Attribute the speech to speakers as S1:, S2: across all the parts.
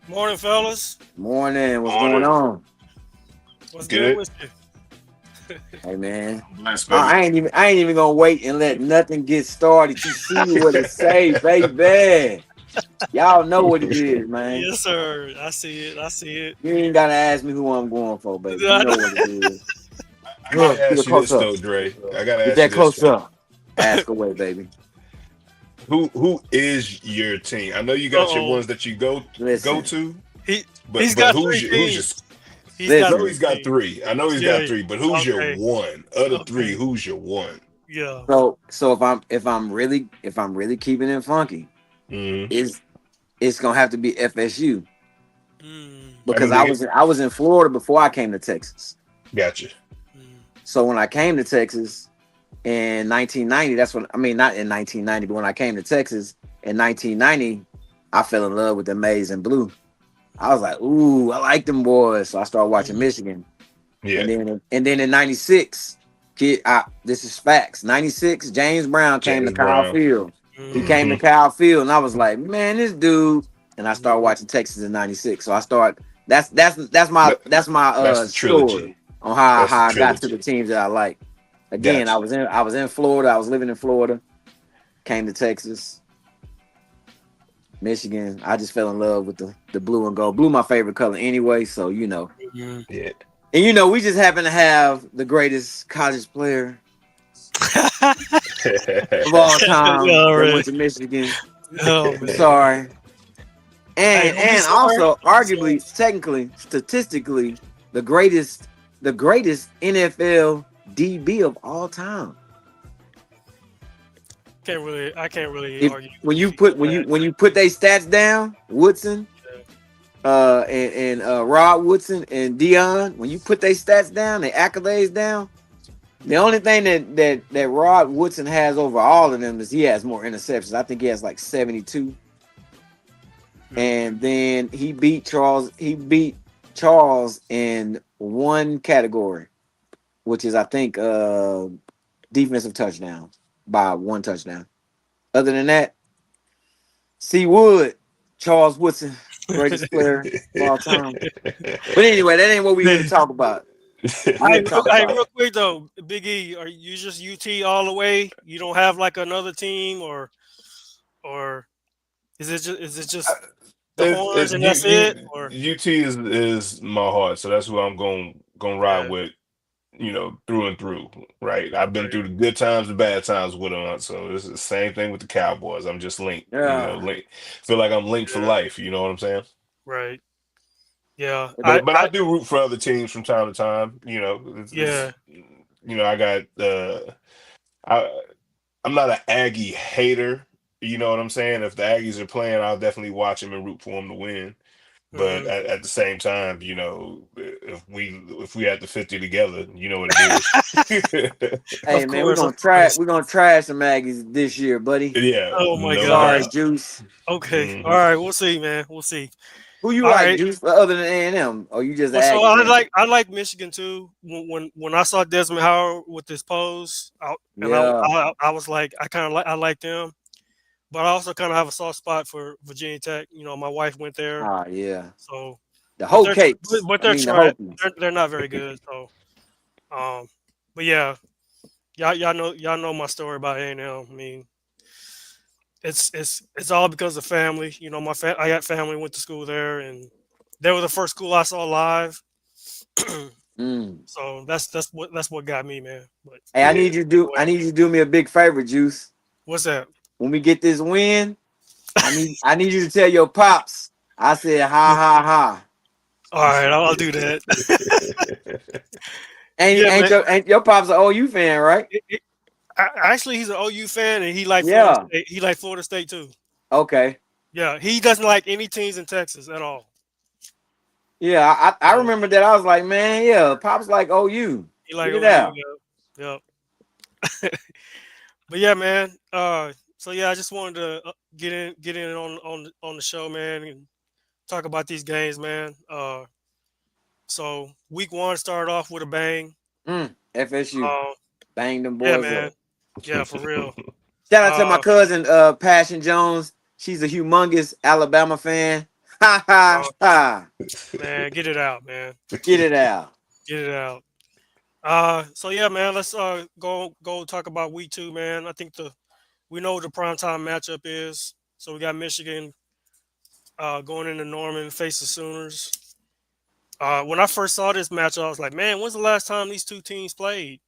S1: Morning, fellas.
S2: Morning. What's going
S3: Morning.
S2: on?
S1: What's good
S3: Good.
S1: with you?
S2: Hey man.
S3: Bless, baby.
S2: I ain't even gonna wait and let nothing get started. You see what it say, baby. Y'all know what it is, man.
S1: Yes, sir. I see it. I see it.
S2: You ain't gotta ask me who I'm going for, baby. You know what it is.
S3: I gotta
S2: Get a
S3: ask you
S2: close
S3: this
S2: up.
S3: though, Dre. I gotta
S2: Get
S3: ask you
S2: that
S3: this
S2: close
S3: though.
S2: up. Ask away, baby.
S3: Who is your team? I know you got your
S1: Uh-oh.
S3: ones that you go
S2: Listen,
S3: to,
S1: He
S3: but
S1: he's got
S3: who's
S1: three
S3: your?
S1: teams. He's
S3: I
S1: got
S3: know
S2: listen.
S1: three
S3: he's got
S1: teams.
S3: three. I know he's
S1: Yeah.
S3: got three, but who's your
S1: Okay.
S3: one? Of the three,
S1: Okay.
S3: who's your one?
S1: Yeah.
S2: So if I'm really keeping it funky,
S3: Mm-hmm.
S2: is it's gonna have to be FSU
S1: Mm,
S3: I
S2: because
S3: can dig it.
S2: I was in Florida before I came to Texas.
S3: Gotcha.
S1: mm,
S2: So when I came to Texas in 1990, that's when I mean not in 1990, but when I came to Texas in 1990, I fell in love with the Maize and Blue. I was like, ooh, I like them boys. So I started watching
S1: mm,
S2: Michigan,
S3: Yeah.
S2: and then in '96, this is facts. '96, James Brown came to
S3: James
S2: Kyle
S3: Brown.
S2: Field. He came to
S3: Mm-hmm.
S1: mm,
S2: Kyle Field, and I was like, man, this dude. And I started
S1: mm.
S2: watching Texas in '96. So I start.
S3: That,
S2: That's my
S3: that's the
S2: story
S3: trilogy.
S2: on
S3: That's the
S2: how I got to the
S3: trilogy.
S2: teams that I like. Again,
S3: Gotcha.
S2: I was in Florida. I was living in Florida. Came to Texas, Michigan. I just fell in love with the blue and gold. Blue my favorite color anyway. So
S1: Mm.
S3: Yeah.
S2: and we just happen to have the greatest college player of all
S1: Yeah,
S2: time that
S1: already.
S2: went to Michigan.
S1: Oh
S2: I'm
S1: man.
S2: sorry.
S1: Hey, don't be
S2: And
S1: sorry.
S2: also
S1: Don't be sorry.
S2: arguably, technically, statistically, the greatest NFL DB of all time.
S1: I can't really
S2: If
S1: argue
S2: when you
S1: with
S2: put
S1: that.
S2: when you put their stats down, Woodson, Rod Woodson and Dion, when you put their stats down, their accolades down, the only thing that Rod Woodson has over all of them is he has more interceptions. I think he has like 72.
S1: Mm.
S2: And then he beat Charles. He beat Charles in one category, which is I think defensive touchdown by one touchdown. Other than that, C. Wood, Charles Woodson, greatest player of all time. But anyway, that ain't what we here to talk about. We here to talk
S1: Hey,
S2: about.
S1: real quick though, Big E, are you just UT all the way? You don't have like another team, or is it just the horns
S3: It
S1: and that's it? Or
S3: UT is my heart, so that's who I'm going ride
S1: yeah,
S3: with, through and through. Right, I've been
S1: right,
S3: through the good times, the bad times with them, so it's the same thing with the Cowboys. I'm just linked,
S2: Yeah,
S3: linked. Feel like I'm linked for
S1: yeah,
S3: life. You know what I'm saying?
S1: right, yeah.
S3: But I do root for other teams from time to time.
S1: Yeah,
S3: I got I I'm not an Aggie hater. You know what I'm saying? If the Aggies are playing, I'll definitely watch them and root for them to win. But
S1: hmm
S3: at the same time, if we had the 50 together, you know what it is.
S2: hey
S1: of
S2: man,
S1: course, of course.
S2: we're gonna trash the Aggies this year, buddy.
S3: Yeah,
S1: Oh my
S3: no
S2: Sorry,
S1: gosh.
S3: doubt.
S2: Juice.
S1: Okay, all
S3: Hmm.
S1: right. We'll see, man. We'll see.
S2: Who you
S1: All
S2: like,
S1: right.
S2: Juice, other than A&M? Or you just an
S1: Well, so
S2: Aggie fan?
S1: I like Michigan too. When I saw Desmond Howard with his pose,
S2: Yeah.
S1: I was like I like them. But I also kind of have a soft spot for Virginia Tech. You know, my wife went there,
S2: Ah, yeah.
S1: so
S2: The
S1: but
S2: whole cakes.
S1: but
S2: I
S1: they're
S2: mean, the
S1: trash.
S2: Hokies.
S1: They're not very good. So, um, but yeah, y'all know my story about A&M. I mean, it's all because of family. You know, I got family went to school there, and they were the first school I saw live.
S2: Mm.
S1: So that's what got me, man. But
S2: Hey,
S3: Yeah.
S1: anyway,
S2: I need you to do me a big favor, Juice.
S1: what's that?
S2: When we get this win, I need you to tell your pops. I said ha ha ha.
S1: All right, I'll do that. Yeah, man.
S2: Ain't your pops an OU fan, right?
S1: Actually, he's an OU fan, and he like Florida
S2: Yeah.
S1: State. He like Florida State too.
S2: Okay.
S1: Yeah, he doesn't like any teams in Texas at all.
S2: Yeah, I
S1: So
S2: remember that. I was like, man, yeah, pops like OU.
S1: he like
S2: Get it
S1: OU.
S2: out.
S1: Yeah, yeah. But yeah, man. So yeah, I just wanted to get in on the show, man, and talk about these games, man. So week one started off with a bang.
S2: FSU.
S1: Uh,
S2: Bang them
S1: yeah,
S2: boys
S1: man.
S2: up.
S1: Yeah, for real.
S2: Shout out to my
S1: Uh,
S2: cousin Passion Jones. She's a humongous Alabama fan.
S1: Man, get it out, man.
S2: Get it out.
S1: Get it out. So yeah, man, let's go talk about week 2, man. I think we know what the primetime matchup is. So we got Michigan going into Norman, face the Sooners. When I first saw this match, I was like, man, when's the last time these two teams played?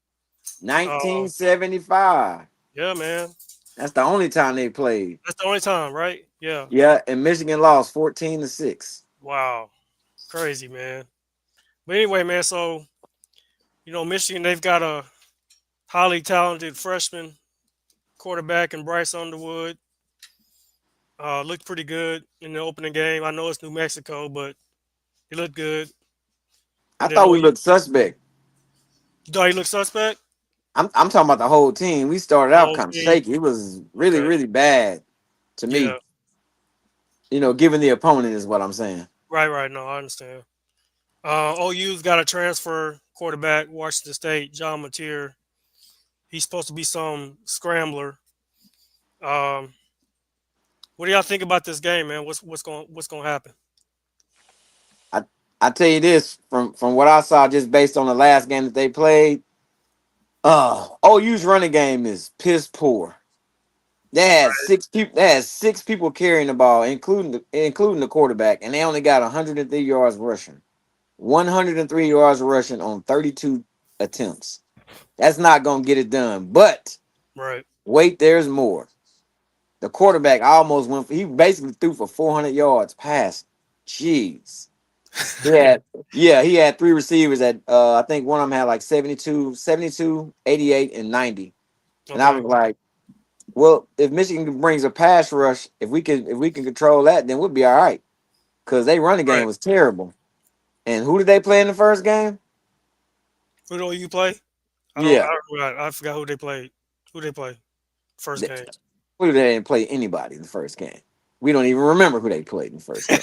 S2: 1975.
S1: Yeah, man.
S2: That's the only time they played.
S1: That's the only time, right? Yeah.
S2: Yeah, and Michigan lost 14-6.
S1: Wow. Crazy, man. But anyway, man, so Michigan, they've got a highly talented freshman quarterback in Bryce Underwood. Looked pretty good in the opening game. I know it's New Mexico, but he looked good.
S2: I
S1: And then
S2: thought we looked suspect.
S1: do he look suspect?
S2: I'm talking about the whole team. We started
S1: The
S2: out
S1: whole
S2: kind of
S1: team?
S2: shaky. It was really,
S1: Okay.
S2: really bad to me.
S1: Yeah.
S2: Given the opponent is what I'm saying.
S1: Right. No, I understand. OU's got a transfer quarterback, Washington State, John Mateer. He's supposed to be some scrambler. Um, what do y'all think about this game, man? What's going to happen?
S2: I tell you this from what I saw, just based on the last game that they played. OU's running game is piss poor. They had six people. They had 6 people carrying the ball, including the quarterback, and they only got 103 yards rushing. 103 yards rushing on 32 attempts. That's not gonna get it done. But
S1: Right.
S2: wait, there's more. The quarterback almost went. He basically threw for 400 yards pass. Jeez. He had 3 receivers at I think one of them had like 72, 88, and 90. And I
S1: Okay.
S2: was like, well, if Michigan brings a pass rush, if we can control that, then we'll be all right. Because they running game
S1: Right.
S2: was terrible. And who did they play in the first game?
S1: Who do you play?
S2: Yeah.
S1: I forgot who they played. Who they play? First game.
S2: They didn't play anybody in the first game. We don't even remember who they played in the first game.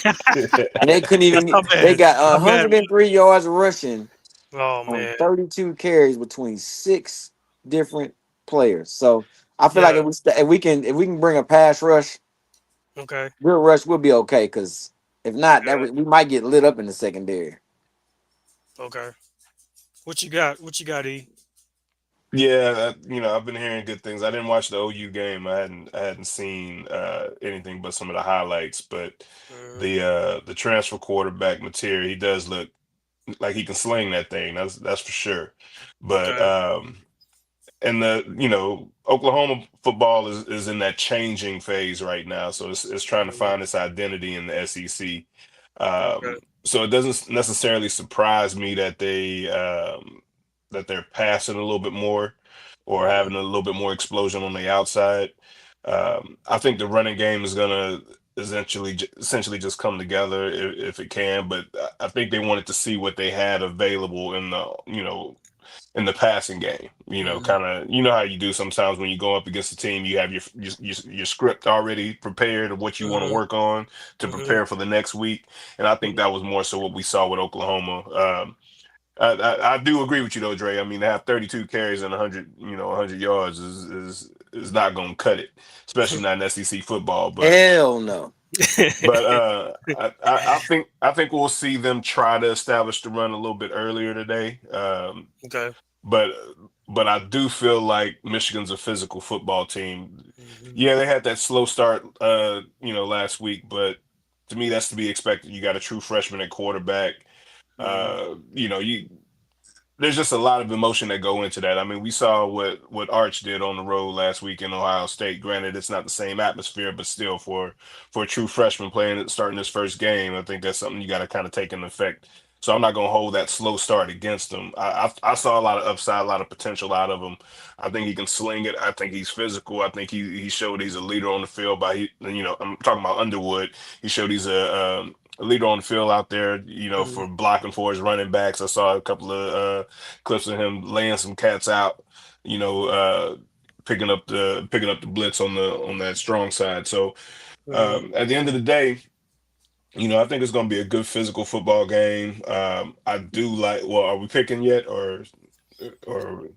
S2: And they couldn't even
S1: Not bad.
S2: they got
S1: Not bad.
S2: 103 yards rushing
S1: Oh
S2: on
S1: man.
S2: 32 carries between 6 different players. So I feel
S1: Yeah.
S2: like if we can bring a pass rush,
S1: Okay.
S2: good rush, we'll be okay. Because if not,
S1: Yeah.
S2: we might get lit up in the secondary.
S1: Okay. What you got, E?
S3: Yeah, I've been hearing good things. I didn't watch the OU game. I hadn't seen anything but some of the highlights. But the transfer quarterback material, he does look like he can sling that thing. That's for sure. But
S1: Okay.
S3: and Oklahoma football is in that changing phase right now. So it's trying to find its identity in the SEC.
S1: Okay.
S3: So it doesn't necessarily surprise me that they're passing a little bit more or having a little bit more explosion on the outside. I think the running game is gonna essentially just come together if it can, but I think they wanted to see what they had available in the passing game. Kind of how you do sometimes when you go up against a team, you have your script already prepared of what you want to work on to prepare for the next week, and I think that was more so what we saw with Oklahoma. I do agree with you though, Dre. I mean, to have 32 carries and 100 yards is not going to cut it, especially not in SEC football. But
S2: Hell no.
S3: I think we'll see them try to establish the run a little bit earlier today.
S1: Okay.
S3: But I do feel like Michigan's a physical football team. Yeah, they had that slow start, last week, but to me, that's to be expected. You got a true freshman at quarterback. You there's just a lot of emotion that go into that. I mean, we saw what Arch did on the road last week in Ohio State. Granted, it's not the same atmosphere, but still, for a true freshman starting his first game, I think that's something you got to kind of take into effect. So I'm not going to hold that slow start against him. I saw a lot of upside, a lot of potential out of him. I think he can sling it. I think he's physical. I think he showed he's a leader on the field. I'm talking about Underwood. He showed he's a leader on the field out there, for blocking for his running backs. I saw a couple of clips of him laying some cats out, picking up the blitz on that strong side. So at the end of the day, I think it's going to be a good physical football game. I do like. Well, are we picking yet, or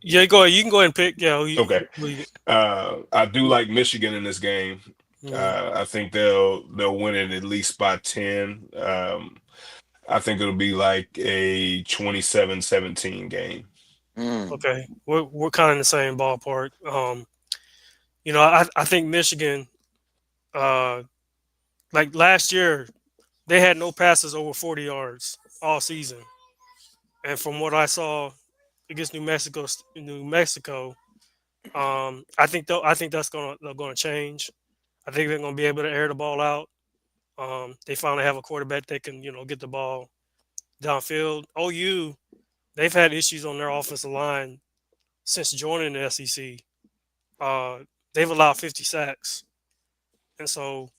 S1: Yeah, go ahead. You can go ahead and pick. Yeah.
S3: okay? I do like Michigan in this game. I think they'll win it at least by 10. I think it'll be like a 27-17 game.
S2: Mm.
S1: Okay, we're kind of in the same ballpark. I think Michigan, uh, like last year, they had no passes over 40 yards all season, and from what I saw against New Mexico, I think that's gonna change. I think they're gonna be able to air the ball out. They finally have a quarterback that can get the ball downfield. OU, they've had issues on their offensive line since joining the SEC. Uh, they've allowed 50 sacks, and so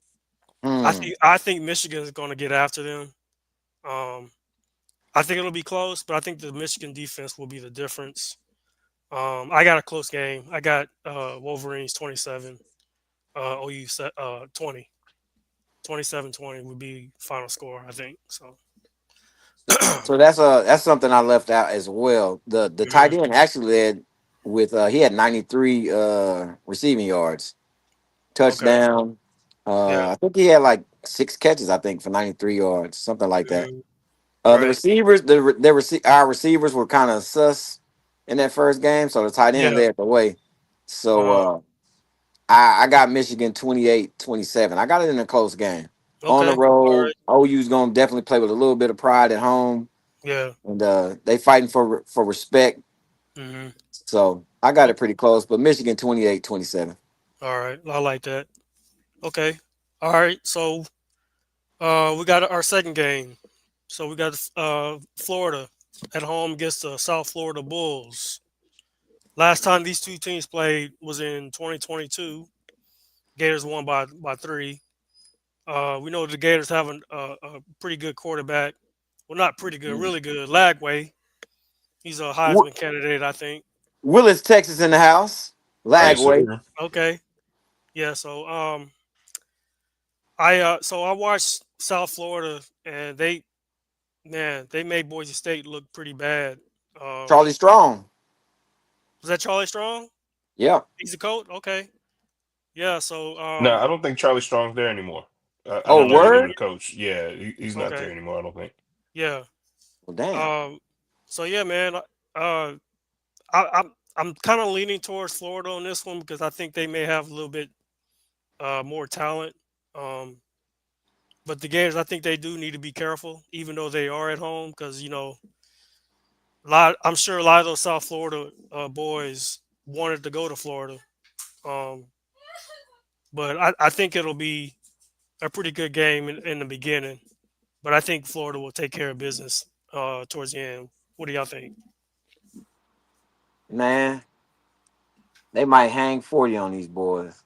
S2: Mm.
S1: I think Michigan is going to get after them. Um, I think it'll be close, but I think the Michigan defense will be the difference. I got a close game. I got Wolverines 27, OU 20. 27-20 would be final score, I think. So,
S2: So that's something I left out as well. The tight
S1: mhm,
S2: end actually led with he had 93 receiving yards,
S1: okay,
S2: touchdown.
S1: yeah,
S2: I think he had like 6 catches, I think, for 93 yards, something like that.
S1: mhm,
S2: The
S1: right,
S2: receivers, our receivers were kind of sus in that first game, so the tight end
S1: yeah,
S2: led the way. So
S1: uh,
S2: I got Michigan 28-27. I got it in a close game. On the
S1: okay, all
S2: road,
S1: right,
S2: OU's gonna definitely play with a little bit of pride at home,
S1: yeah,
S2: and they fighting for respect.
S1: hmm,
S2: So I got it
S1: okay,
S2: pretty close, but Michigan 28-27.
S1: all right, I like that. Okay, all right, so we got our second game. So we got Florida at home against the South Florida Bulls. Last time these two teams played was in 2022. Gators won by 3. We know the Gators have a pretty good quarterback. Well, not pretty good,
S2: Mm.
S1: really good. Lagway. He's a
S2: Wi-
S1: Heisman candidate, I think.
S2: Willis, Texas in the house.
S1: Right.
S3: Yes,
S2: Lagway.
S3: sir.
S1: Okay. Yeah. So I watched South Florida, and they made Boise State look pretty bad. Um,
S2: Charlie Strong.
S1: was that Charlie Strong?
S2: Yeah.
S1: He's the coach. Okay. Yeah. So
S3: No, I don't think Charlie Strong's there anymore. I
S2: Oh,
S3: don't know the name of
S2: word?
S3: the coach. Yeah, he's not there
S1: okay.
S3: anymore. I don't think.
S1: Yeah.
S2: Well, damn.
S1: Um. So yeah, man. Uh, I'm kind of leaning towards Florida on this one because I think they may have a little bit more talent. Um, but the Gators, I think they do need to be careful, even though they are at home, because I'm sure a lot of those South Florida boys wanted to go to Florida. Um, but I think it'll be a pretty good game in the beginning. But I think Florida will take care of business towards the end. What do y'all think?
S2: Man, they might hang 40 on these boys.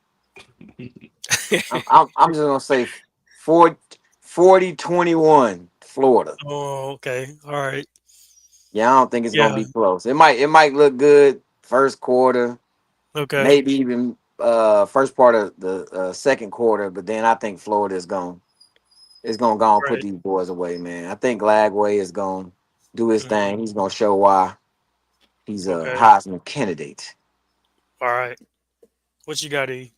S2: I'm just gonna say 40-21 Florida.
S1: Oh, okay. All right.
S2: Yeah, I don't think it's gonna
S1: Yeah.
S2: be close. It might look good first quarter,
S1: Okay.
S2: maybe even first part of the second quarter, but then I think Florida is gonna go and put
S1: Right.
S2: these boys away, man. I think Lagway is gonna do his thing.
S1: Mhm.
S2: He's gonna show why he's a
S1: Okay.
S2: Heisman candidate.
S1: All right. What you got, E?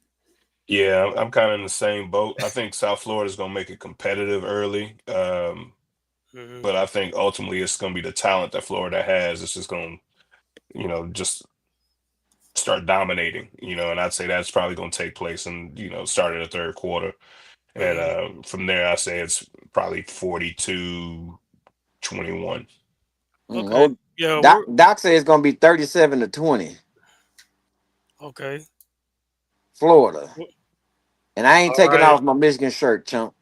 S3: Yeah, I'm kind of in the same boat. I think South Florida's going to make it competitive early,
S1: Hmm.
S3: but I think ultimately it's going to be the talent that Florida has. It's just going to, just start dominating. And I'd say that's probably going to take place in, start of the third quarter, and
S1: Hmm.
S3: from there I say it's probably 42-21.
S1: Okay.
S2: Oh,
S1: Yeah,
S2: Doc says it's gonna be 37-20
S1: okay.
S2: Florida,
S1: Wh-
S2: and I ain't
S1: All
S2: taking
S1: right.
S2: off my Michigan shirt, chump.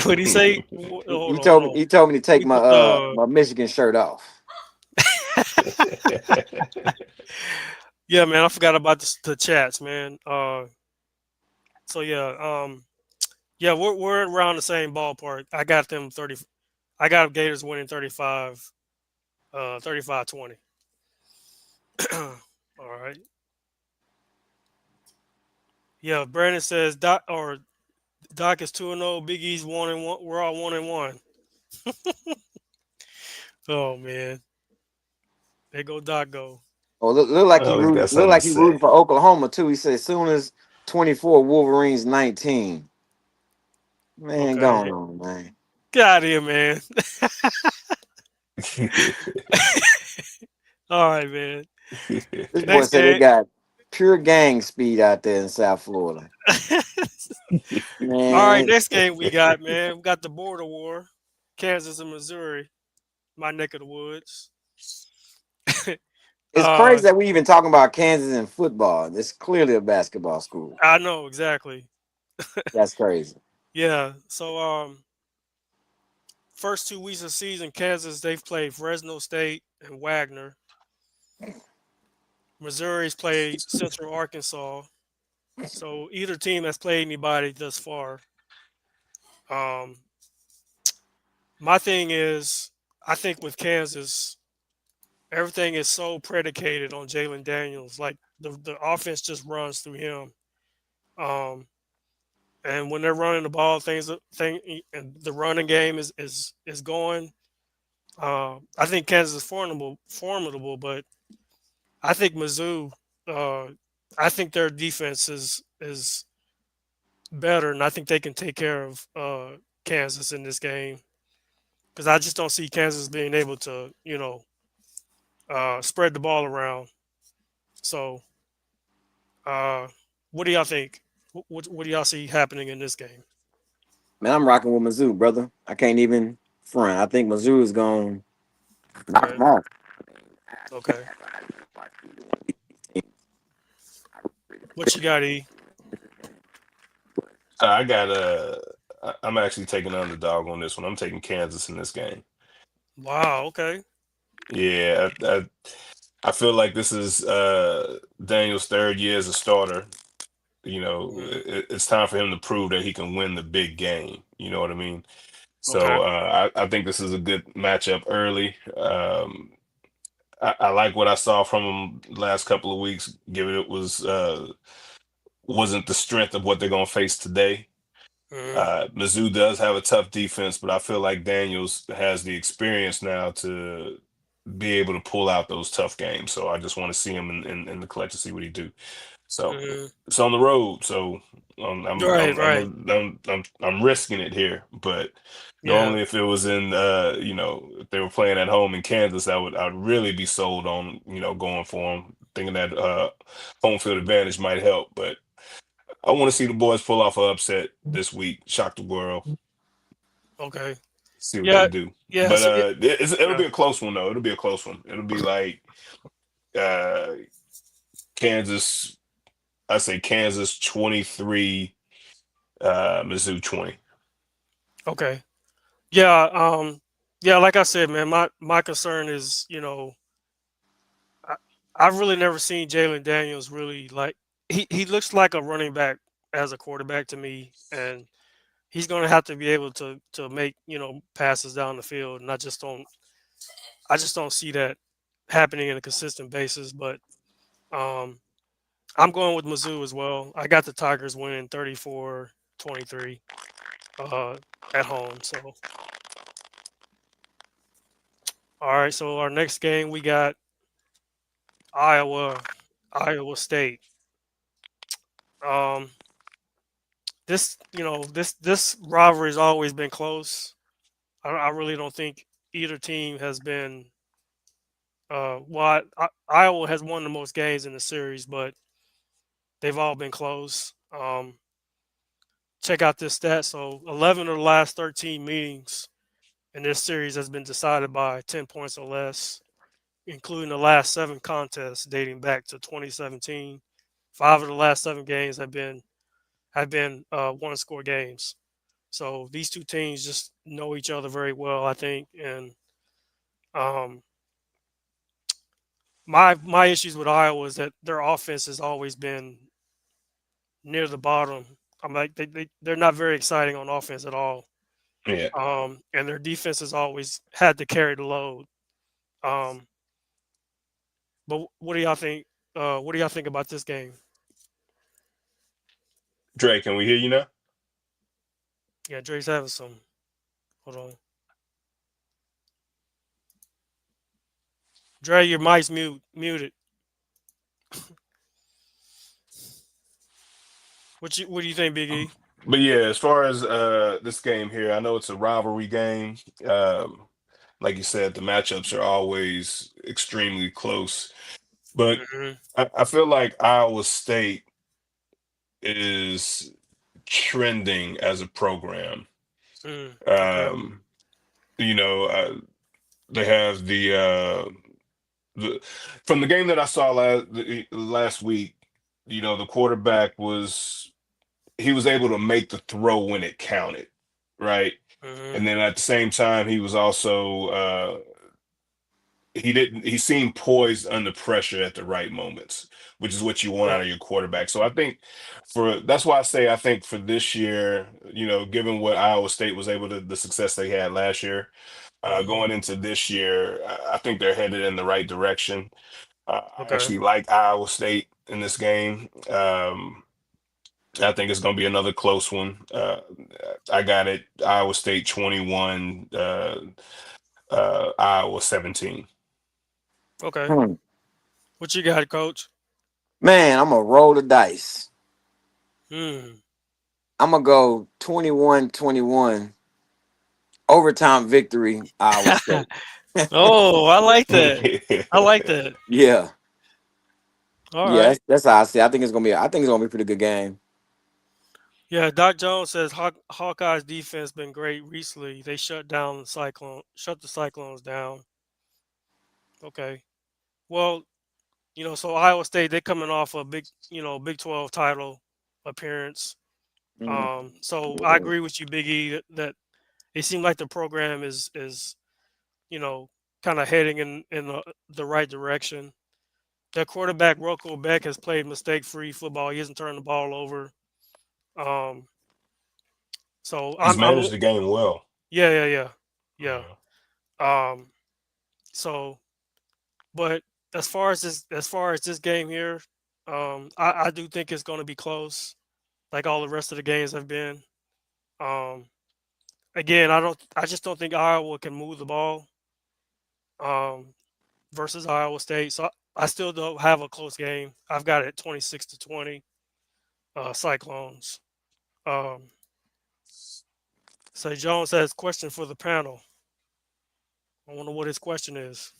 S1: What do you say?
S2: He
S1: Hold on,
S2: told
S1: hold
S2: me
S1: on.
S2: he told me to take
S1: We
S2: my
S1: put
S2: my Michigan shirt off.
S1: yeah, man. I forgot about the chats, man. So yeah, yeah, we're around the same ballpark. I got them 30. I got Gators winning 35, 35-20. All right. Yeah, Brandon says Doc is 2-0. Big E's 1-1. We're all 1-1. Oh man, there go Doc go.
S2: Oh, look like
S3: I
S2: he
S3: don't think
S2: rooting
S3: that's something to
S2: for
S3: say.
S2: Oklahoma too. He said as soon as 24, Wolverines 19. Man,
S1: Okay.
S2: going on, man.
S1: Get out of here, man. All right, man.
S2: This boy
S1: Next
S2: said they
S1: game.
S2: got pure gang speed out there in South Florida.
S1: All right,
S2: Man,
S1: next game we got, man. We got the border war, Kansas and Missouri, my neck of the woods.
S2: it's
S1: uh,
S2: crazy that we even talking about Kansas in football. It's clearly a basketball school.
S1: I know exactly.
S2: That's crazy.
S1: Yeah. So, first 2 weeks of the season, Kansas they've played Fresno State and Wagner. Missouri's played Central Arkansas. So either team has played anybody thus far. Um, my thing is, I think with Kansas, everything is so predicated on Jalen Daniels. Like the offense just runs through him. Um, and when they're running the ball, and the running game is going. I think Kansas is formidable, but I think Mizzou. Uh, I think their defense is better, and I think they can take care of Kansas in this game because I just don't see Kansas being able to, spread the ball around. So, uh, what do y'all think? What do y'all see happening in this game?
S2: Man, I'm rocking with Mizzou, brother. I can't even front. I think Mizzou is going to knock
S1: Okay,
S2: them off.
S1: okay. What you got, E?
S3: I got I'm actually taking the underdog on this one. I'm taking Kansas in this game.
S1: Wow. Okay.
S3: Yeah, I feel like this is Daniel's third year as a starter.
S1: Mhm.
S3: It's time for him to prove that he can win the big game. You know what I mean?
S1: Okay.
S3: So I think this is a good matchup early. I like what I saw from him last couple of weeks, given it wasn't the strength of what they're going to face today.
S1: Hmm.
S3: Mizzou does have a tough defense, but I feel like Daniels has the experience now to be able to pull out those tough games. So I just want to see him in the clutch to see what he do. So
S1: Hmm.
S3: it's on the road. So
S1: Right. Right.
S3: I'm risking it here. But
S1: Yeah.
S3: normally, if it was in if they were playing at home in Kansas, I'd really be sold on going for them, thinking that home field advantage might help. But I want to see the boys pull off an upset this week, shock the world,
S1: Okay.
S3: see what they
S1: Yeah.
S3: do.
S1: Yeah.
S3: But
S1: So
S3: it'll
S1: yeah.
S3: be a close one though. It'll be a close one. It'll be like uh, Kansas. I say Kansas 23, Mizzou 20.
S1: Okay. Yeah. Yeah. Like I said, man, my concern is, I, I've really never seen Jalen Daniels really like he looks like a running back as a quarterback to me, and he's going to have to be able to make passes down the field, and I just don't see that happening on a consistent basis. But um, I'm going with Mizzou as well. I got the Tigers winning 34-23 uh, at home. So all right, so our next game we got Iowa, Iowa State. Um, this rivalry has always been close. I really don't think either team has been. Iowa has won the most games in the series, but they've all been close. Check out this stat. So 11 of the last 13 meetings in this series has been decided by 10 points or less, including the last 7 contests dating back to 2017. 5 of the last 7 games have been one score games. So these two teams just know each other very well, I think. And um, my issues with Iowa is that their offense has always been near the bottom. I'm like they're not very exciting on offense at all.
S3: Yeah,
S1: And their defense has always had to carry the load. Um, but what do y'all think? What do y'all think about this game?
S3: Dre, can we hear you now?
S1: Yeah, Dre's having some. Hold on, Dre, your mic's muted. What do you think, Big E?
S3: But yeah, as far as this game here, I know it's a rivalry game. Um, like you said, the matchups are always extremely close. But
S1: Hmm.
S3: I feel like Iowa State is trending as a program.
S1: Okay.
S3: Um, you know, they have the from the game that I saw last week. You know, the quarterback was he was able to make the throw when it counted, right?
S1: Hmm.
S3: And then at the same time, he was also he seemed poised under pressure at the right moments, which is what you want out
S1: Okay.
S3: of your quarterback. So I think for that's why I say I think for this year, you know, given what Iowa State was able to the success they had last year,
S1: Hmm.
S3: going into this year, I think they're headed in the right direction. I
S1: Okay.
S3: actually like Iowa State in this game. I think it's going to be another close one. I got it. Iowa State 21, Iowa 17.
S1: Okay.
S2: Hmm.
S1: What you got, Coach?
S2: Man, I'm gonna roll the dice.
S1: Hmm.
S2: I'm gonna go 21-21 overtime victory, Iowa State.
S1: Oh, I like that. I like that.
S2: Yeah,
S1: All
S2: yeah,
S1: right.
S2: that's how I see it. I think it's gonna be a pretty good game.
S1: Yeah, Doc Jones says Hawkeye's defense been great recently. They shut the Cyclones down. Okay. Well, so Iowa State, they're coming off a Big 12 title appearance.
S2: Mhm.
S1: So I agree with you, Big E, that it seemed like the program is you know kind of heading in the right direction. Their quarterback Rocco Beck has played mistake-free football. He hasn't turned the ball over. Um, so
S3: He's
S1: I'm
S3: managed the game well.
S1: yeah, yeah, yeah,
S3: Uh,
S1: yeah. So, but as far as this game here, I do think it's going to be close, like all the rest of the games have been. Um, Again, I just don't think Iowa can move the ball um, versus Iowa State. So I still don't have a close game. I've got it 26-20, Cyclones. Um, so Jones has question for the panel. I wonder what his question is.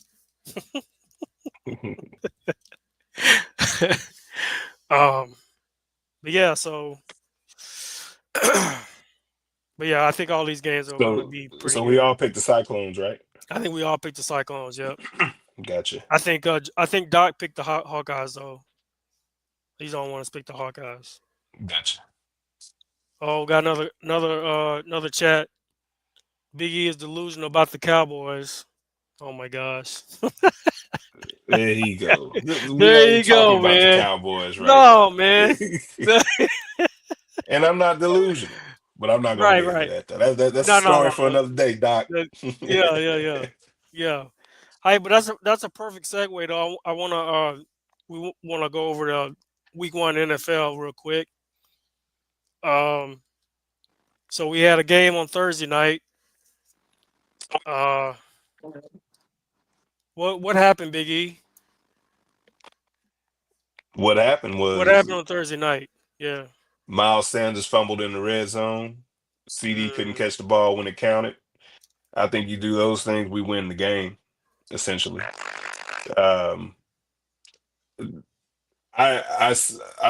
S1: um, but yeah, so but yeah, I think all these games are going to
S3: so
S1: be pretty
S3: so we
S1: good.
S3: all picked the Cyclones, right?
S1: I think we all picked the Cyclones. Yep.
S3: Gotcha.
S1: I think Doc picked the Hawkeyes though. He's don't want to pick the Hawkeyes.
S3: Gotcha.
S1: Oh, got another chat. Big E is delusional about the Cowboys. Oh my gosh.
S3: There you go. We
S1: There
S3: ain't
S1: you
S3: talking
S1: go,
S3: about the
S1: man.
S3: Cowboys right
S1: No,
S3: now.
S1: man.
S3: And I'm not delusional, but I'm not going to
S1: Right,
S3: get into
S1: right.
S3: that though. That's a
S1: No, no,
S3: story
S1: no,
S3: for
S1: no.
S3: another day, Doc.
S1: Yeah, yeah, yeah, yeah. Hey, but that's a perfect segue though. I wanna we wanna go over the week one NFL real quick. Um, so we had a game on Thursday night. Uh, what happened, Big E?
S3: What happened
S1: What
S3: was
S1: happened on Thursday night? Yeah.
S3: Miles Sanders fumbled in the red zone. CD couldn't
S1: Mm,
S3: catch the ball when it counted. I think you do those things, we win the game, essentially. Um, I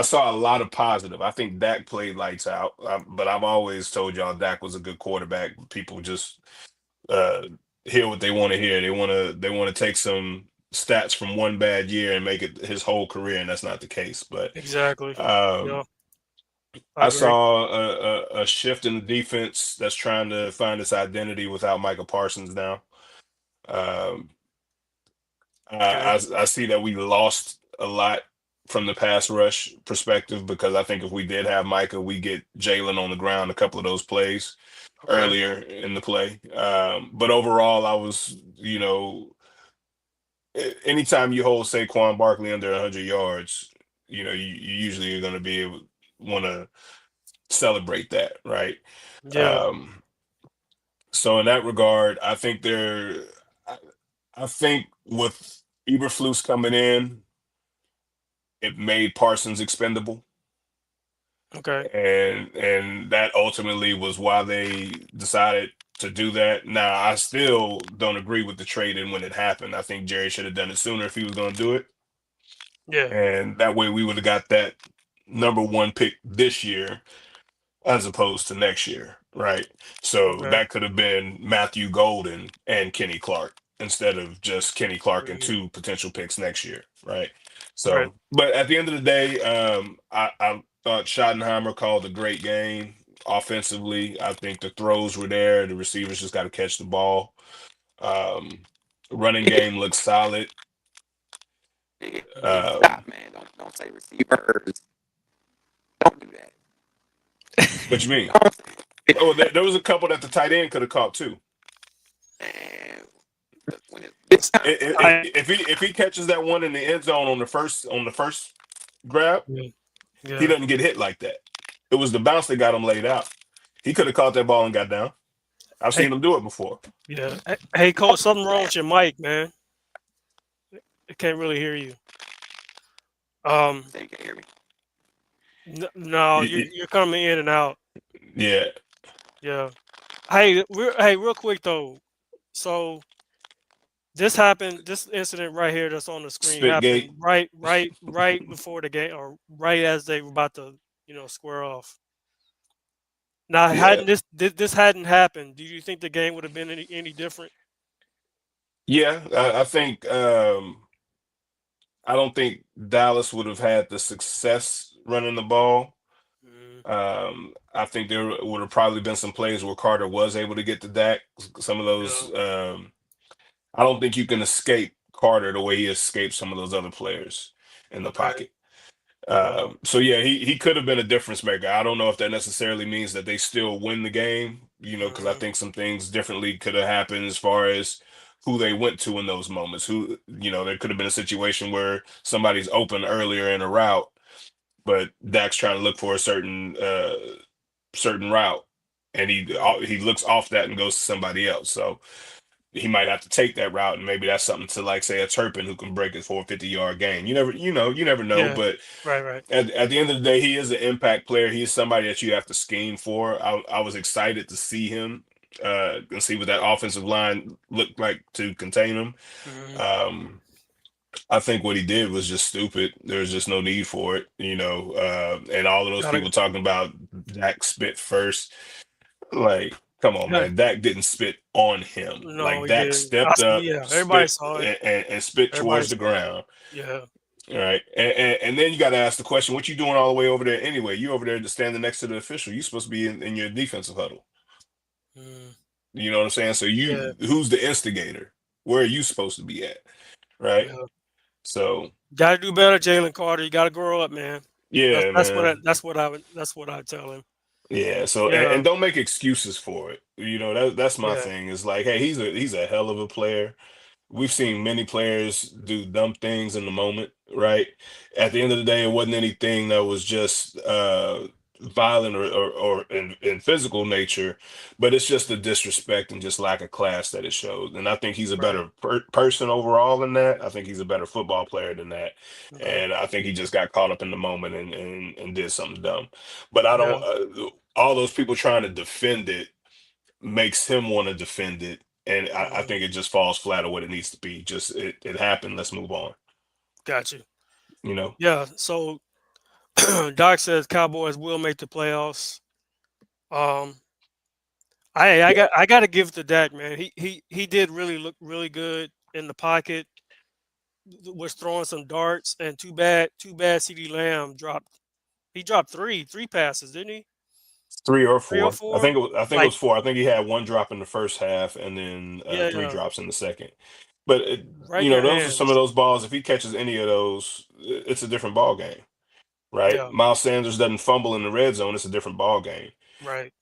S3: saw a lot of positive. I think Dak played lights out, but I've always told y'all Dak was a good quarterback. People just uh, hear what they want to hear. They want to take some stats from one bad year and make it his whole career, and that's not the case. But
S1: exactly. Yeah,
S3: um,
S1: I
S3: I
S1: agree.
S3: saw a shift in the defense that's trying to find its identity without Michael Parsons now. Um,
S1: Okay.
S3: I see that we lost a lot from the pass rush perspective because I think if we did have Micah, we get Jalen on the ground a couple of those plays
S1: Okay.
S3: earlier in the play. But overall, I was, anytime you hold Saquon Barkley under 100 yards, you usually are going to be able want to celebrate that, right?
S1: Yeah.
S3: Um, so in that regard, I, I think with Eberflus coming in, it made Parsons expendable.
S1: Okay.
S3: and that ultimately was why they decided to do that. Now, I still don't agree with the trade and when it happened. I think Jerry should have done it sooner if he was going to do it,
S1: Yeah.
S3: and that way we would have got that number one pick this year as opposed to next year, right? So
S1: Okay.
S3: that could have been Matthew Golden and Kenny Clark instead of just Kenny Clark and
S1: Mhm.
S3: two potential picks next year, right?
S1: Right.
S3: So, but at the end of the day, I thought Schottenheimer called a great game offensively. I think the throws were there. The receivers just got to catch the ball. Um, Running game looks solid.
S2: Stop, man. Don't say receivers. Don't do that.
S3: What you mean?
S2: Don't say
S3: Oh, there was a couple that the tight end could have caught too.
S2: man. When it's big time,
S1: I,
S3: If he catches that one in the end zone on the first grab,
S1: yeah.
S3: he
S1: Yeah.
S3: doesn't get hit like that. It was the bounce that got him laid out. He could have caught that ball and got down. I've
S1: Hey,
S3: seen him do it before.
S1: yeah. Hey, coach, something wrong with your mic, man. I can't really hear you.
S2: so you can hear me.
S1: No,
S3: Y-
S1: you're coming in and out.
S3: Yeah,
S1: Yeah. Hey, real quick though. So this happened. This incident right here that's on the screen
S3: Spitgate.
S1: happened right before the game, or right as they were about to, square off. Now,
S3: Yeah,
S1: hadn't this hadn't happened, do you think the game would have been any different?
S3: yeah. I think I don't think Dallas would have had the success running the ball.
S1: Mm,
S3: I think there would have probably been some plays where Carter was able to get to Dak. Some of
S1: yeah.
S3: those. I don't think you can escape Carter the way he escaped some of those other players in the
S1: Okay.
S3: pocket.
S1: Wow.
S3: So yeah, he could have been a difference maker. I don't know if that necessarily means that they still win the game, because I
S1: Mhm.
S3: think some things differently could have happened as far as who they went to in those moments. There could have been a situation where somebody's open earlier in a route, but Dak's trying to look for a certain route, and he looks off that and goes to somebody else. So he might have to take that route, and maybe that's something to like say a Turpin who can break it for a 50-yard gain. You never know.
S1: Yeah.
S3: But
S1: Right. Right.
S3: at the end of the day, he is an impact player. He's somebody that you have to scheme for. I was excited to see him and see what that offensive line looked like to contain him.
S1: Mhm.
S3: Um, I think what he did was just stupid. There's just no need for it, and all of those
S1: Gotta.
S3: people talking about Dak spit first. Like, come on,
S1: Yeah.
S3: man. Dak didn't spit on him.
S1: No,
S3: Like,
S1: he
S3: Dak
S1: didn't.
S3: stepped up,
S1: Yeah. Everybody
S3: spit,
S1: saw it.
S3: and spit
S1: Everybody
S3: towards the
S1: saw it.
S3: ground.
S1: Yeah.
S3: All right. And then you got to ask the question, what you doing all the way over there anyway? You over there standing next to the official. You supposed to be in your defensive huddle.
S1: Mm,
S3: You know what I'm saying? So
S1: yeah.
S3: who's the instigator? Where are you supposed to be at? Right.
S1: Yeah.
S3: So,
S1: Gotta do better, Jalen Carter. You gotta grow up, man. That's
S3: yeah,
S1: that's what I,
S3: man.
S1: that's what I tell him.
S3: Yeah, so
S1: Yeah.
S3: and don't make excuses for it. That's my
S1: Yeah.
S3: thing. It's like, hey, he's a hell of a player. We've seen many players do dumb things in the moment, right? At the end of the day, it wasn't anything that was just violent or in physical nature, but it's just the disrespect and just lack of class that it shows. And I think he's a
S1: Right.
S3: better person overall than that. I think he's a better football player than that.
S1: Okay.
S3: And I think he just got caught up in the moment and did something dumb. But I
S1: Yeah.
S3: don't. All those people trying to defend it makes him want to defend it, and I
S1: Mhm.
S3: think it just falls flat on what it needs to be. Just it happened. Let's move on.
S1: Got you.
S3: You know.
S1: Yeah. So Doc says Cowboys will make the playoffs. Um,
S3: Yeah.
S1: I got to give it to Dak, man. He did really look really good in the pocket. Was throwing some darts, and too bad. CD Lamb dropped. He dropped three passes, didn't he?
S3: Three or
S1: Three or
S3: four.
S1: four?
S3: I think it
S1: Like,
S3: was four. I think he had one drop in the first half and then
S1: yeah,
S3: three
S1: yeah,
S3: drops in the second. But
S1: right in their
S3: those are some of
S1: hands.
S3: those balls. If he catches any of those, it's a different ball game, right?
S1: Yeah,
S3: Miles Sanders doesn't fumble in the red zone. It's a different ball game.
S1: right.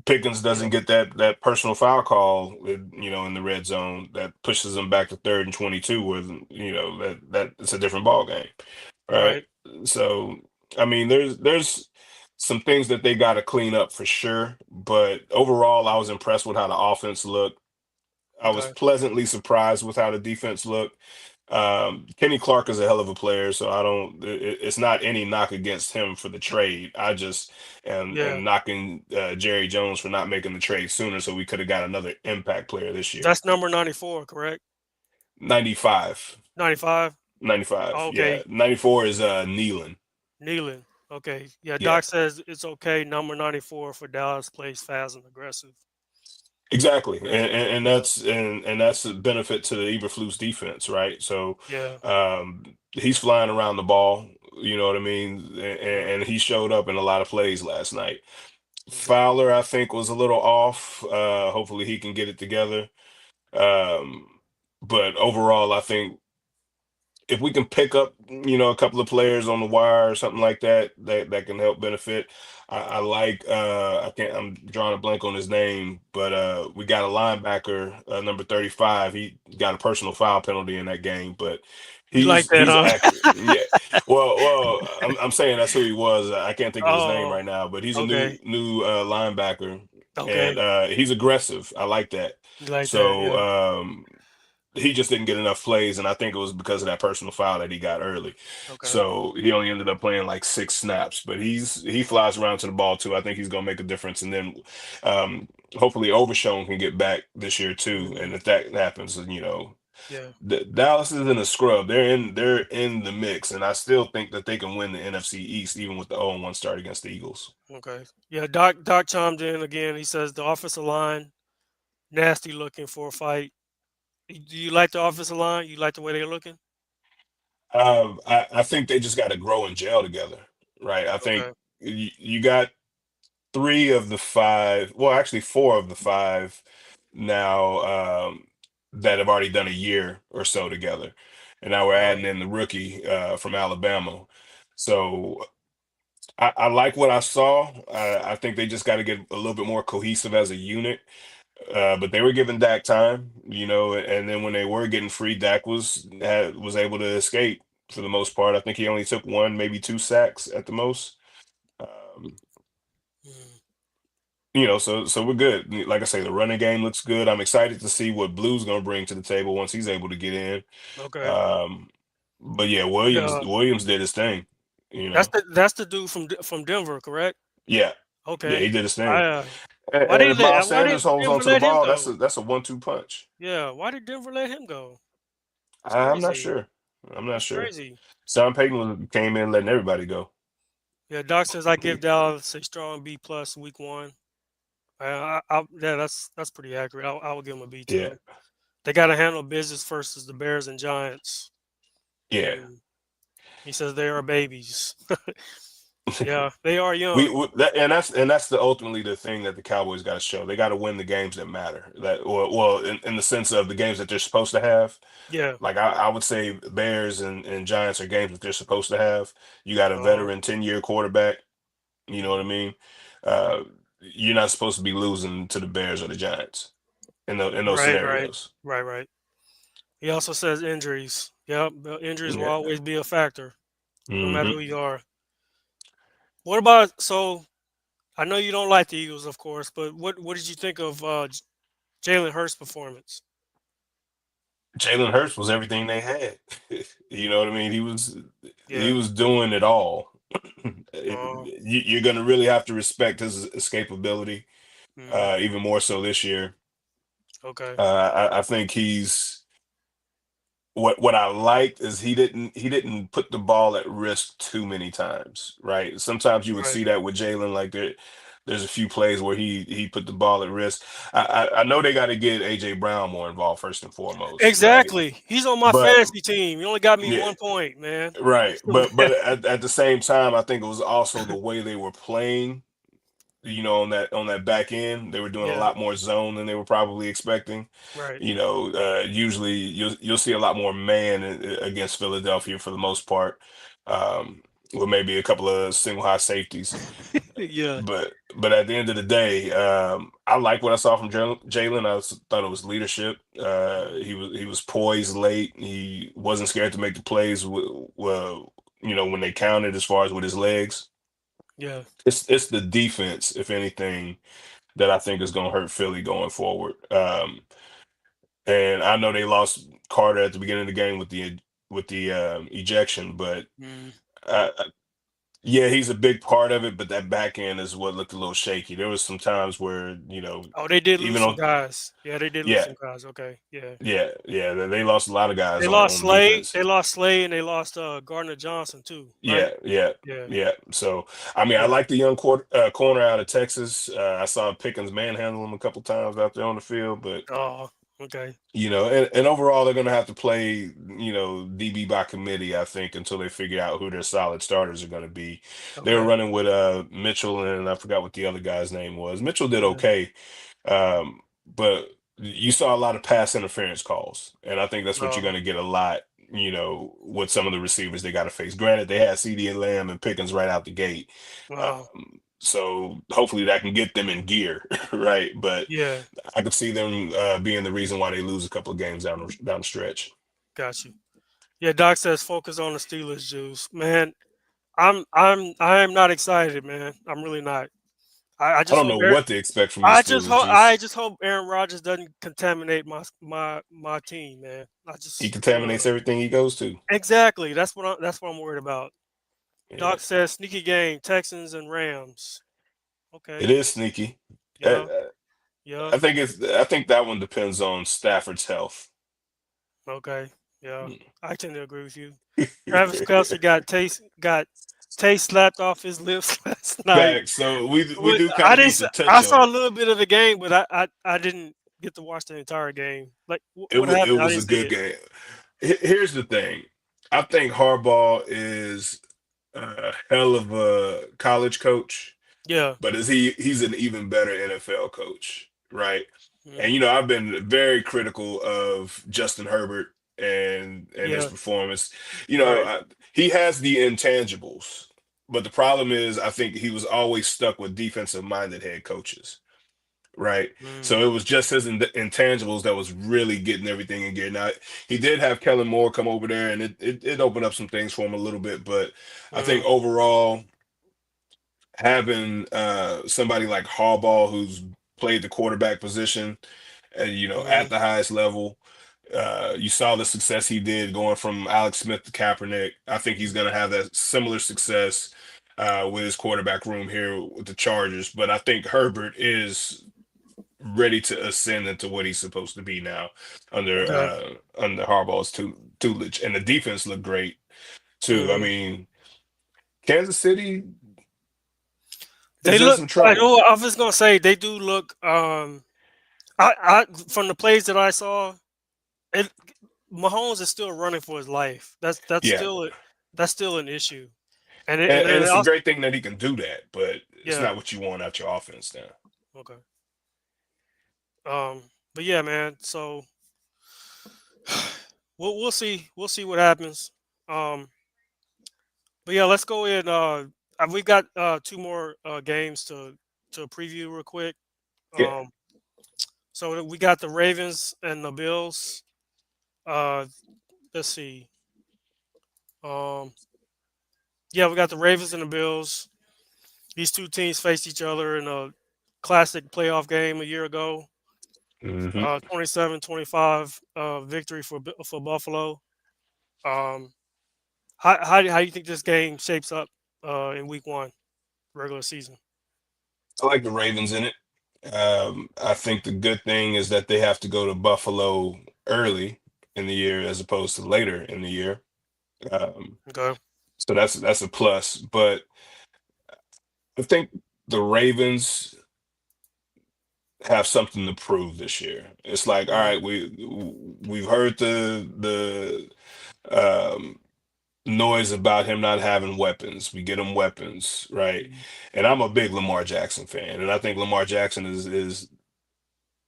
S3: Pickens
S1: Yeah,
S3: doesn't get that personal foul call, in the red zone that pushes them back to 3rd and 22, where that it's a different ball game, right?
S1: right.
S3: So, I mean, there's some things that they got to clean up for sure, but overall, I was impressed with how the offense looked. I was
S1: Okay.
S3: pleasantly surprised with how the defense looked. Kenny Clark is a hell of a player, so I don't. It's not any knock against him for the trade. I just
S1: Yeah,
S3: am knocking Jerry Jones for not making the trade sooner, so we could have got another impact player this year.
S1: that's number 94, correct?
S3: 95,
S1: 95.
S3: 95.
S1: Oh,
S3: Yeah,
S1: okay,
S3: 94 is Nealon.
S1: Nealon. Okay, yeah.
S3: Yeah,
S1: Doc says it's okay. Number 94 for Dallas plays fast and aggressive.
S3: exactly, and,
S1: Okay.
S3: and, and that's and that's a benefit to the Eberflus defense, right? So
S1: Yeah.
S3: he's flying around the ball. You know what I mean?
S1: Yeah.
S3: And he showed up in a lot of plays last night.
S1: Mhm.
S3: Fowler, I think, was a little off. Hopefully, he can get it together. Um, but overall, I think if we can pick up, a couple of players on the wire or something like that, that can help benefit. I like I can't I'm drawing a blank on his name, but we got a linebacker, number 35. He got a personal foul penalty in that game, but
S1: You like
S3: he's
S1: that,
S3: he's
S1: huh?
S3: accurate. Yeah. Well, I'm saying that's who he was. I can't think of his name
S1: Oh,
S3: right now, but he's a
S1: okay.
S3: new linebacker, and
S1: Okay.
S3: he's aggressive. I like that.
S1: You like that?
S3: So
S1: Yeah.
S3: he just didn't get enough plays, and I think it was because of that personal foul that he got early.
S1: Okay.
S3: So he only ended up playing like 6 snaps, but he flies around to the ball too. I think he's gonna make a difference, and then hopefully Overshown can get back this year too. And
S1: Mhm.
S3: if that happens,
S1: Yeah.
S3: Dallas is in a scrub. They're in the mix, and I still think that they can win the NFC East even with the 0-1 start against the Eagles.
S1: Okay. Yeah. Doc chimed in again. He says the offensive line nasty looking for a fight. Do you like the offensive line? You like the way they're looking?
S3: I think they just got to grow and gel together, right? I think
S1: Okay.
S3: you got 3 of the 5, well, actually 4 of the 5 now, that have already done a year or so together, and now we're
S1: Uh,
S3: adding in the rookie from Alabama. So I like what I saw. I think they just got to get a little bit more cohesive as a unit. But they were giving Dak time, and then when they were getting free, Dak was able to escape for the most part. I think he only took 1, maybe 2 sacks at the most. Um,
S1: mm,
S3: so we're good. Like I say, the running game looks good. I'm excited to see what Blue's going to bring to the table once he's able to get in.
S1: okay.
S3: Um, but yeah, Williams
S1: Yeah.
S3: Williams did his thing. You
S1: That's
S3: know,
S1: the dude from Denver, correct?
S3: yeah, yeah, he
S1: Okay.
S3: did his
S1: I
S3: thing. And,
S1: why
S3: and
S1: they
S3: if Miles
S1: let why
S3: Sanders
S1: did
S3: holds
S1: Denver
S3: onto the
S1: let him
S3: ball, that's a
S1: go?
S3: that's a 1-2 punch.
S1: Yeah. Why did Denver let him go? It's
S3: I'm not
S1: crazy.
S3: sure. I'm not
S1: That's
S3: sure.
S1: crazy.
S3: Sean Payton came in letting everybody go.
S1: Yeah. Doc says I give Dallas a strong B plus week one. Yeah, that's pretty accurate. I will give them a B
S3: Yeah,
S1: too. They got to handle business versus the Bears and Giants,
S3: yeah.
S1: and he says they are babies. Yeah, they are
S3: we,
S1: young.
S3: we that, and that's the ultimately the thing that the Cowboys got to show. They got to win the games that matter. That well, in the sense of the games that they're supposed to have.
S1: Yeah.
S3: Like I would say, Bears and Giants are games that they're supposed to have. You got a
S1: Uh,
S3: veteran 10-year quarterback. You know what I
S1: mhm.
S3: mean? Uh, you're not supposed to be losing to the Bears or the Giants in those
S1: Right, right,
S3: scenarios.
S1: right, right. He also says injuries. Yep, injuries will
S3: Yeah.
S1: always be a factor, no matter
S3: Hmm.
S1: who you are. What about so? I know you don't like the Eagles, of course, but what did you think of Jalen Hurts' performance?
S3: Jalen Hurts was everything they had. You know what I mean? He
S1: Yeah.
S3: was doing it all.
S1: Uh,
S3: You're going to really have to respect his escapability,
S1: mhm.
S3: even more so this year.
S1: Okay.
S3: I think he's what I liked is he didn't put the ball at risk too many times, right? Sometimes you would
S1: Right.
S3: see that with Jalen, like there's a few plays where he put the ball at risk. I know they got to get AJ Brown more involved first and foremost, right?
S1: Exactly. He's on my
S3: But
S1: fantasy team. He only got me
S3: yeah,
S1: 1 point, man.
S3: right. But at the same time, I think it was also the way they were playing. On that back end, they were doing a
S1: Yeah.
S3: lot more zone than they were probably expecting.
S1: Right.
S3: Usually you'll see a lot more man against Philadelphia for the most part, with maybe a couple of single high safeties.
S1: Yeah.
S3: But at the end of the day, I like what I saw from Jalen. Thought it was leadership. He was poised late. He wasn't scared to make the plays. When they counted as far as with his legs.
S1: Yeah.
S3: It's the defense, if anything, that I think is going to hurt Philly going forward. and I know they lost Carter at the beginning of the game with the ejection, but
S1: Mm.
S3: uh, yeah, he's a big part of it. But that back end is what looked a little shaky. There was some times where
S1: Oh, they did lose
S3: even
S1: some
S3: on
S1: guys. Yeah, they did lose
S3: yeah
S1: some guys. Okay, yeah.
S3: yeah they lost a lot of guys
S1: They lost
S3: on
S1: Slade.
S3: defense.
S1: They lost Slade, and they lost Gardner Johnson too, right?
S3: Yeah, yeah,
S1: Yeah,
S3: yeah. So, I mean, I
S1: yeah.
S3: like the young corner out of Texas. I saw Pickens manhandle him a couple times out there on the field, but
S1: Oh, okay,
S3: and overall, they're going to have to play, DB by committee, I think, until they figure out who their solid starters are going to be. They were
S1: okay.
S3: running with Mitchell, and I forgot what the other guy's name was. Mitchell did
S1: Yeah.
S3: okay, but you saw a lot of pass interference calls, and I think that's what you're going
S1: Oh,
S3: to get a lot, with some of the receivers they got to face. Granted, they had CD and Lamb and Pickens right out the gate,
S1: wow.
S3: so hopefully that can get them in gear, right? But
S1: Yeah,
S3: I could see them being the reason why they lose a couple of games down the stretch.
S1: got you. Yeah, Doc says focus on the Steelers, Juice. Man, I am not excited, man. I'm really not. I
S3: I
S1: just
S3: don't
S1: hope
S3: know what to expect from you,
S1: I
S3: Steelers.
S1: just hope Aaron Rodgers doesn't contaminate my team, man.
S3: He contaminates everything he goes to.
S1: Exactly. That's what I'm worried about.
S3: Yeah,
S1: Doc says sneaky game, Texans and Rams.
S3: it
S1: Okay.
S3: is sneaky. Uh,
S1: Yeah. Yeah.
S3: I think that one depends on Stafford's health.
S1: Okay. Yeah. I tend to agree with you. Travis Kelce got taste slapped off his lips last night.
S3: Back, so we
S1: What-
S3: do kind
S1: I
S3: of
S1: didn't.
S3: need to
S1: I
S3: touch
S1: saw a
S3: on.
S1: little bit of the game, but I didn't get to watch the entire game. Like what
S3: It
S1: happened? I
S3: was a
S1: didn't see
S3: good
S1: it.
S3: game. Here's the thing. I think Harbaugh is a hell of a college coach,
S1: Yeah.
S3: but he's an even better NFL coach, right? And
S1: Hmm.
S3: I've been very critical of Justin Herbert and his
S1: Yeah.
S3: performance.
S1: Right.
S3: He has the intangibles, but the problem is I think he was always stuck with defensive minded head coaches, right? So
S1: Mm.
S3: it was just his intangibles that was really getting everything in gear. Now he did have Kellen Moore come over there, and it opened up some things for him a little bit, but I think
S1: Mm.
S3: overall having somebody like Harbaugh who's played the quarterback position, at
S1: Mm.
S3: the highest level. You saw the success he did going from Alex Smith to Kaepernick. I think he's going to have that similar success with his quarterback room here with the Chargers. But I think Herbert is ready to ascend into what he's supposed to be now
S1: Okay.
S3: under Harbaugh's tutelage, and the defense looked great too. I
S1: Hmm.
S3: mean, Kansas City
S1: They
S3: is in
S1: look.
S3: some
S1: I
S3: trouble.
S1: know. I was gonna say they do look. I from the plays that I saw, it Mahomes is still running for his life.
S3: Yeah,
S1: That's still an issue. And
S3: and
S1: it
S3: it's a
S1: also
S3: great thing that he can do that, but it's
S1: yeah.
S3: not what you want out your offense now.
S1: Okay. But yeah, man. So we'll see. We'll see what happens. Um. But yeah, let's go in. We got two more games to preview real quick.
S3: Yeah.
S1: Um. So we got the Ravens and the Bills. Uh. Let's see. Um. Yeah, we got the Ravens and the Bills. These two teams faced each other in a classic playoff game a year ago.
S3: Hmm.
S1: 27-25 victory for Buffalo. Um, how do you think this game shapes up in week one, regular season?
S3: I like the Ravens in it. I think the good thing is that they have to go to Buffalo early in the year as opposed to later in the year. Um,
S1: Okay.
S3: so that's a plus. But I think the Ravens have something to prove this year. It's like, all
S1: Mhm.
S3: right, we've heard the noise about him not having weapons. We get him weapons, right?
S1: Mhm.
S3: And I'm a big Lamar Jackson fan, and I think Lamar Jackson is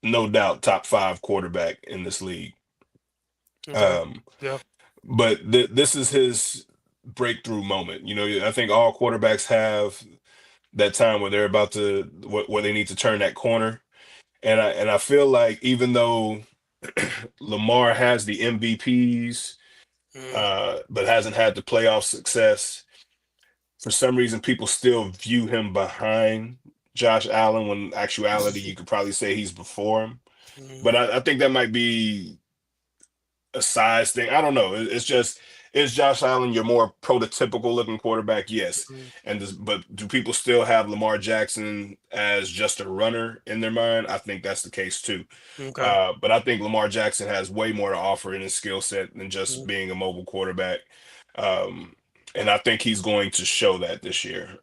S3: no doubt top five quarterback in this league.
S1: Okay.
S3: Um,
S1: Yeah.
S3: but this is his breakthrough moment. I think all quarterbacks have that time where they're about to where they need to turn that corner. And I feel like even though Lamar has the MVPs,
S1: Mhm.
S3: but hasn't had the playoff success, for some reason people still view him behind Josh Allen when in actuality you could probably say he's before him.
S1: Mhm.
S3: But I think that might be a size thing. I don't know. It's just, is Josh Allen your more prototypical looking quarterback? Yes.
S1: Mhm.
S3: But do people still have Lamar Jackson as just a runner in their mind? I think that's the case too.
S1: Okay.
S3: But I think Lamar Jackson has way more to offer in his skill set than just
S1: Mhm.
S3: being a mobile quarterback. Um, and I think he's going to show that this year.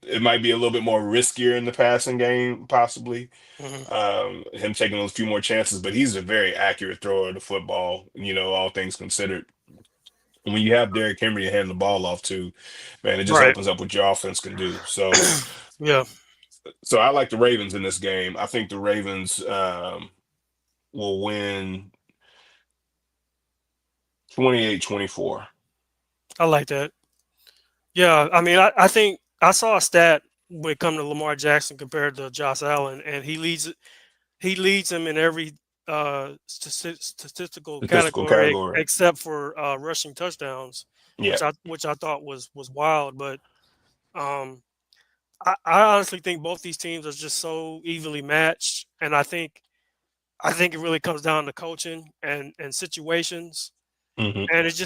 S3: It might be a little bit more riskier in the passing game, possibly,
S1: Mhm.
S3: him taking a few more chances, but he's a very accurate thrower of the football, all things considered. And when you have Derrick Henry to hand the ball off to, man, it just
S1: Right.
S3: opens up what your offense can do. So,
S1: Yeah.
S3: so I like the Ravens in this game. I think the Ravens will win 28-24.
S1: I like that. Yeah. I mean, I think I saw a stat when it comes to Lamar Jackson compared to Josh Allen, and he leads him in every statistical
S3: Statistical
S1: category
S3: category.
S1: except for rushing touchdowns,
S3: Yeah.
S1: which I thought was wild. But um, I honestly think both these teams are just so evenly matched, and I think it really comes down to coaching and situations.
S3: Hmm.
S1: And it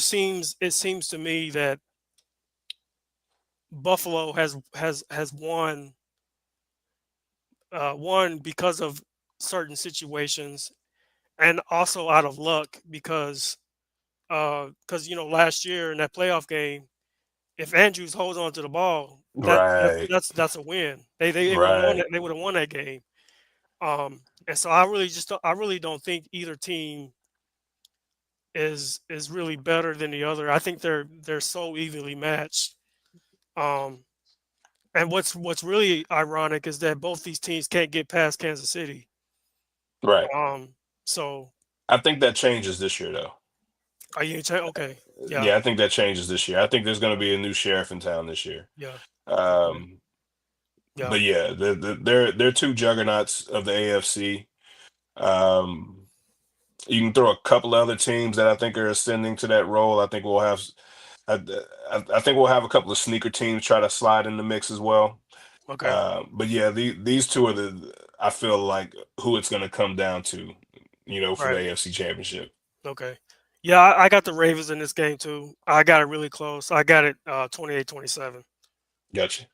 S1: seems to me that Buffalo has won because of certain situations, and also out of luck because last year in that playoff game, if Andrews holds on to the ball,
S3: Right.
S1: that's a win. They would have won
S3: Right.
S1: that. They would have won that game. And so I really don't think either team is really better than the other. I think they're so evenly matched. Um, and what's really ironic is that both these teams can't get past Kansas City.
S3: Right.
S1: So
S3: I think that changes this year, though.
S1: are you okay? Yeah,
S3: Yeah, I think that changes this year. I think there's going to be a new sheriff in town this year.
S1: yeah, okay,
S3: Um,
S1: yeah,
S3: but yeah, they're two juggernauts of the AFC. Um, you can throw a couple other teams that I think are ascending to that role. I, I think we'll have a couple of sneaker teams try to slide in the mix as well.
S1: okay,
S3: But yeah, these two are I feel like who it's going to come down to, for the
S1: right,
S3: AFC Championship.
S1: okay. Yeah, I got the Ravens in this game too. I got it really close. I got it 28-27.
S3: Gotcha.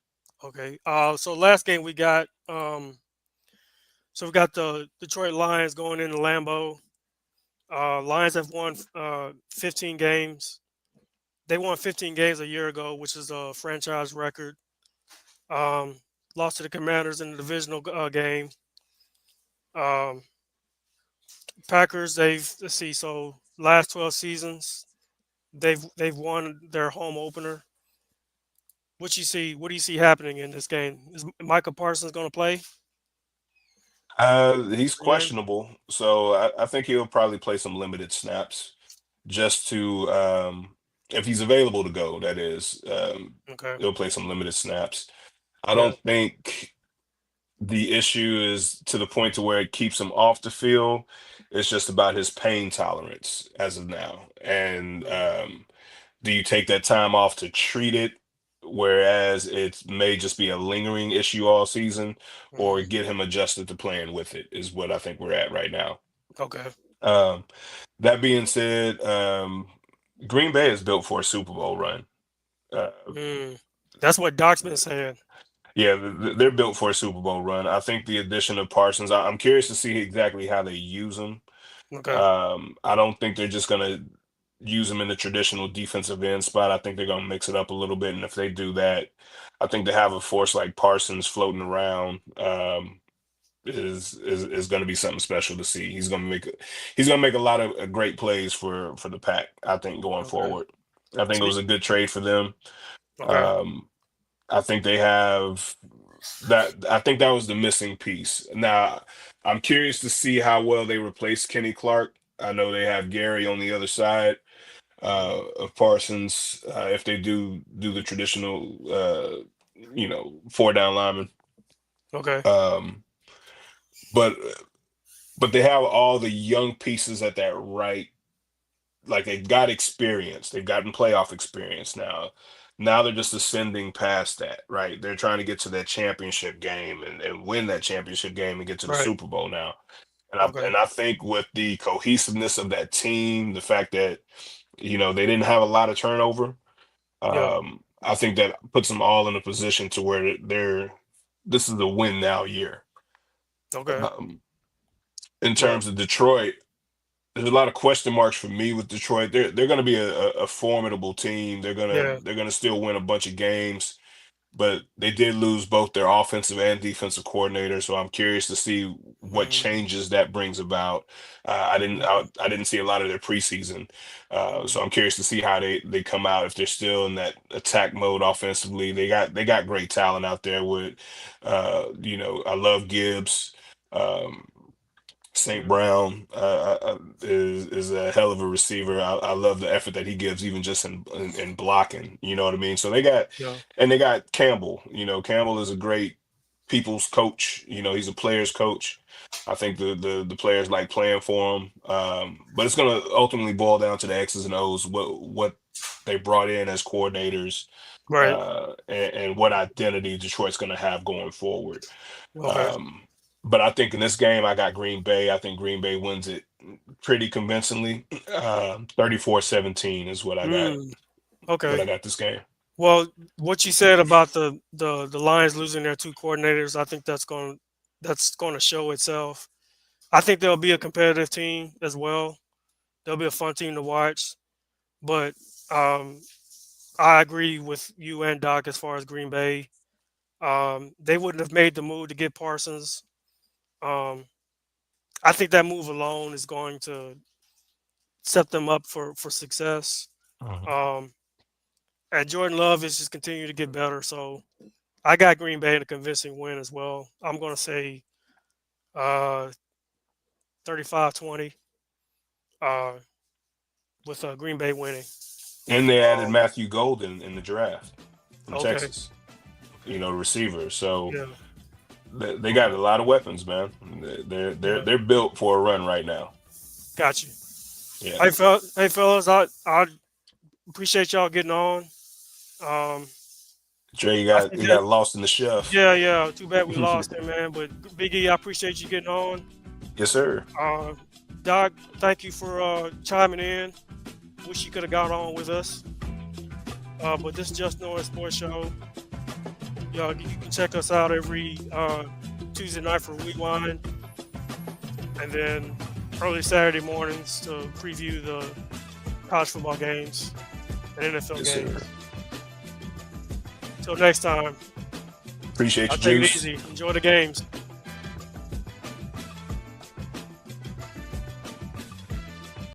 S1: Okay. So last game we got so we got the Detroit Lions going into Lambeau. Lions have won 15 games. They won 15 games a year ago, which is a franchise record. Um, Lost to the Commanders in the divisional game. Um, Packers, let's see, so last 12 seasons, they've won their home opener. What do you see happening in this game? Is Michael Parsons going to play
S3: He's
S1: the game?
S3: questionable, so I think he'll probably play some limited snaps just to, if he's available to go. That is,
S1: Okay.
S3: he'll play some limited snaps. I
S1: Yeah.
S3: don't think the issue is to the point to where it keeps him off the field. It's just about his pain tolerance as of now. And
S1: Mhm.
S3: do you take that time off to treat it, whereas it may just be a lingering issue all season, or
S1: Mhm.
S3: get him adjusted to playing with it, is what I think we're at right now.
S1: Okay.
S3: Um, that being said, Green Bay is built for a Super Bowl run. Uh,
S1: Mm. That's what Doc's been saying.
S3: yeah, they're built for a Super Bowl run. I think the addition of Parsons, I'm curious to see exactly how they use him.
S1: Okay.
S3: I don't think they're just going to use him in the traditional defensive end spot. I think they're going to mix it up a little bit. And if they do that, I think to have a force like Parsons floating around is going to be something special to see. He's going to make a lot of great plays for the Pack, I think, going
S1: Okay.
S3: forward. I think it
S1: Sweet.
S3: was a good trade for them.
S1: Okay.
S3: Um, I think they have that. I think that was the missing piece. Now, I'm curious to see how well they replace Kenny Clark. I know they have Gary on the other side
S1: Mhm.
S3: of Parsons. If they do the traditional, four down lineman.
S1: Okay.
S3: Um, but but they have all the young pieces at that right. Like they've got experience. They've gotten playoff experience now. Now they're just ascending past that, right? They're trying to get to that championship game and win that championship game and get to the
S1: Right.
S3: Super Bowl now.
S1: Okay.
S3: And I think with the cohesiveness of that team, the fact that they didn't have a lot of turnover,
S1: Yeah.
S3: I think that puts them all in a position to where this is a win now year.
S1: Okay.
S3: Um, in
S1: Yeah.
S3: terms of Detroit, there's a lot of question marks for me with Detroit. They're going to be a formidable team.
S1: Yeah.
S3: They're gonna still win a bunch of games, but they did lose both their offensive and defensive coordinator. So I'm curious to see what
S1: Mhm.
S3: changes that brings about. I didn't see a lot of their preseason, so I'm curious to see how they come out if they're still in that attack mode offensively. They got great talent out there with, I love Gibbs. Um, St.
S1: Mhm.
S3: Brown is a hell of a receiver. I love the effort that he gives, even just in blocking. You know what I mean? So
S1: Yeah.
S3: they got Campbell. Campbell is a great people's coach. He's a player's coach. I think the players like playing for him. But it's going to ultimately boil down to the X's and O's, what they brought in as coordinators,
S1: Right.
S3: and what identity Detroit's going to have going forward.
S1: Okay.
S3: Um, but I think in this game, I got Green Bay. I think Green Bay wins it pretty convincingly. 34-17 is
S1: Mm.
S3: what
S1: Okay.
S3: I got this game.
S1: Well, what you said about the Lions losing their two coordinators, I think that's going to show itself. I think they'll be a competitive team as well. They'll be a fun team to watch. But um, I agree with you and Doc as far as Green Bay. They wouldn't have made the move to get Parsons. Um, I think that move alone is going to set them up for success.
S3: Mhm.
S1: Um, and Jordan Love is just continuing to get better. So I got Green Bay in a convincing win as well. I'm going to say uh, 35-20 uh, with Green Bay winning.
S3: And they added
S1: Um,
S3: Matthew Golden in the draft from
S1: okay.
S3: Texas. Receiver. So
S1: Yeah.
S3: they got a lot of weapons, man.
S1: Yeah.
S3: They're built for a run right now.
S1: Got you.
S3: Yeah,
S1: Hey fellas, I appreciate y'all getting on. Um,
S3: Dre,
S1: I
S3: you
S1: think that
S3: got lost in the shelf.
S1: yeah. Too bad we lost him, man. But Biggie, I appreciate you getting on.
S3: Yes, sir.
S1: Uh, Doc, thank you for chiming in. Wish you could have got on with us. But this Just Knowing Sports Show. You can check us out every Tuesday night for Rewind, and then early Saturday mornings to preview the college football games and NFL
S3: Yes,
S1: games.
S3: sir.
S1: Till next time,
S3: Appreciate
S1: I'll
S3: you,
S1: take it
S3: Juice.
S1: easy. Enjoy the games.